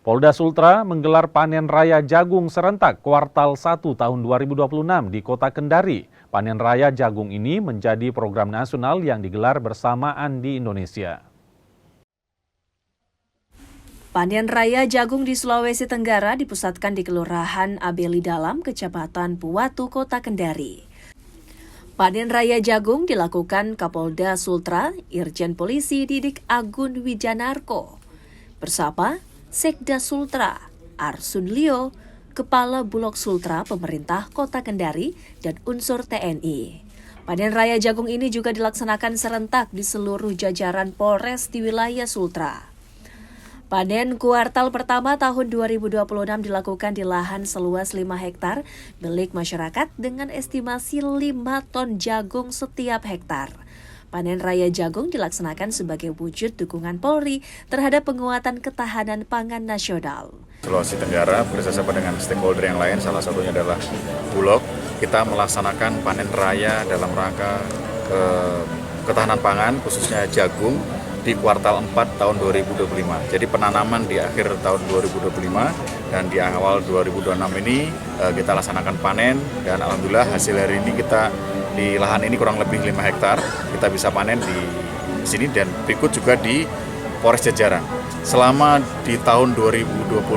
Polda Sultra menggelar panen raya jagung serentak kuartal 1 tahun 2026 di Kota Kendari. Panen raya jagung ini menjadi program nasional yang digelar bersamaan di Indonesia. Panen raya jagung di Sulawesi Tenggara dipusatkan di Kelurahan Abeli Dalam, Kecamatan Puwatu, Kota Kendari. Panen raya jagung dilakukan Kapolda Sultra, Irjen Polisi Didik Agun Wijanarko, bersama Sekda Sultra, Arsun Lio, Kepala Bulog Sultra Pemerintah Kota Kendari, dan unsur TNI. Panen raya jagung ini juga dilaksanakan serentak di seluruh jajaran Polres di wilayah Sultra. Panen kuartal pertama tahun 2026 dilakukan di lahan seluas 5 hektar milik masyarakat dengan estimasi 5 ton jagung setiap hektar. Panen raya jagung dilaksanakan sebagai wujud dukungan Polri terhadap penguatan ketahanan pangan nasional. Sulawesi Tenggara bekerjasama dengan stakeholder yang lain, salah satunya adalah Bulog. Kita melaksanakan panen raya dalam rangka ketahanan pangan, khususnya jagung, di kuartal 4 tahun 2025. Jadi penanaman di akhir tahun 2025 dan di awal 2026 ini kita laksanakan panen, dan alhamdulillah hasil hari ini kita di lahan ini kurang lebih 5 hektar kita bisa panen di sini, dan berikut juga di Polres Jajaran. Selama di tahun 2025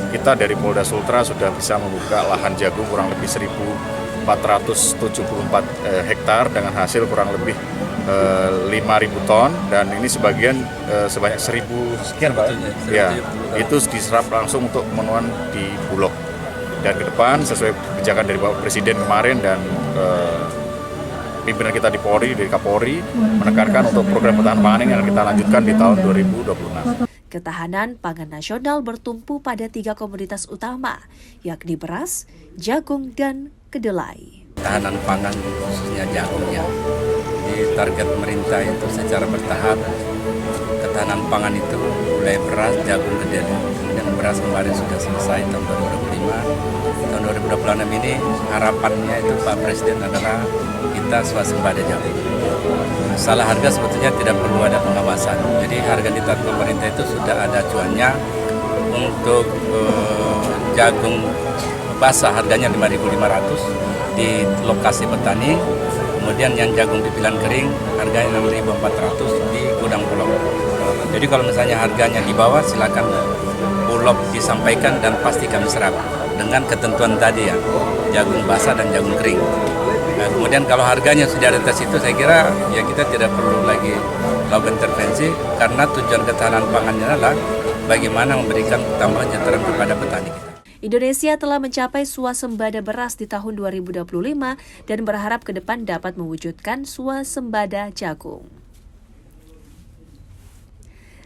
kita dari Polda Sultra sudah bisa membuka lahan jagung kurang lebih 1.474 hektar dengan hasil kurang lebih 5.000 ton, dan ini sebagian sebanyak 1.000 sekian Pak. Ya, itu diserap langsung untuk pemenuhan di Bulog. Dan ke depan sesuai kebijakan dari Bapak Presiden kemarin dan pimpinan kita di Polri, dari Kapolri, menekankan untuk program ketahanan pangan ini yang kita lanjutkan di tahun 2026. Ketahanan pangan nasional bertumpu pada 3 komoditas utama, yakni beras, jagung, dan kedelai. Ketahanan pangan khususnya jagungnya, di target pemerintah itu secara bertahap. Ketahanan pangan itu mulai beras, jagung, kedelai. Kemudian beras kemarin sudah selesai tahun 2025. Tahun 2026 ini harapannya itu Pak Presiden adalah kita swasembada jagung. Masalah harga sebetulnya tidak perlu ada pengawasan. Jadi harga di target pemerintah itu sudah ada acuannya. Untuk jagung basah harganya 5.500 di lokasi petani. Kemudian yang jagung di pilihan kering harganya 6.400 di gudang Bulog. Jadi kalau misalnya harganya di bawah, silakan Bulog disampaikan dan pasti kami serap dengan ketentuan tadi ya, jagung basah dan jagung kering. Nah, kemudian kalau harganya sudah di atas itu, saya kira ya kita tidak perlu lagi lakukan intervensi, karena tujuan ketahanan pangannya adalah bagaimana memberikan tambahan kesejahteraan kepada petani kita. Indonesia telah mencapai swasembada beras di tahun 2025 dan berharap ke depan dapat mewujudkan swasembada jagung.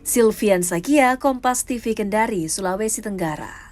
Silvian Sagia, Kompas TV Kendari, Sulawesi Tenggara.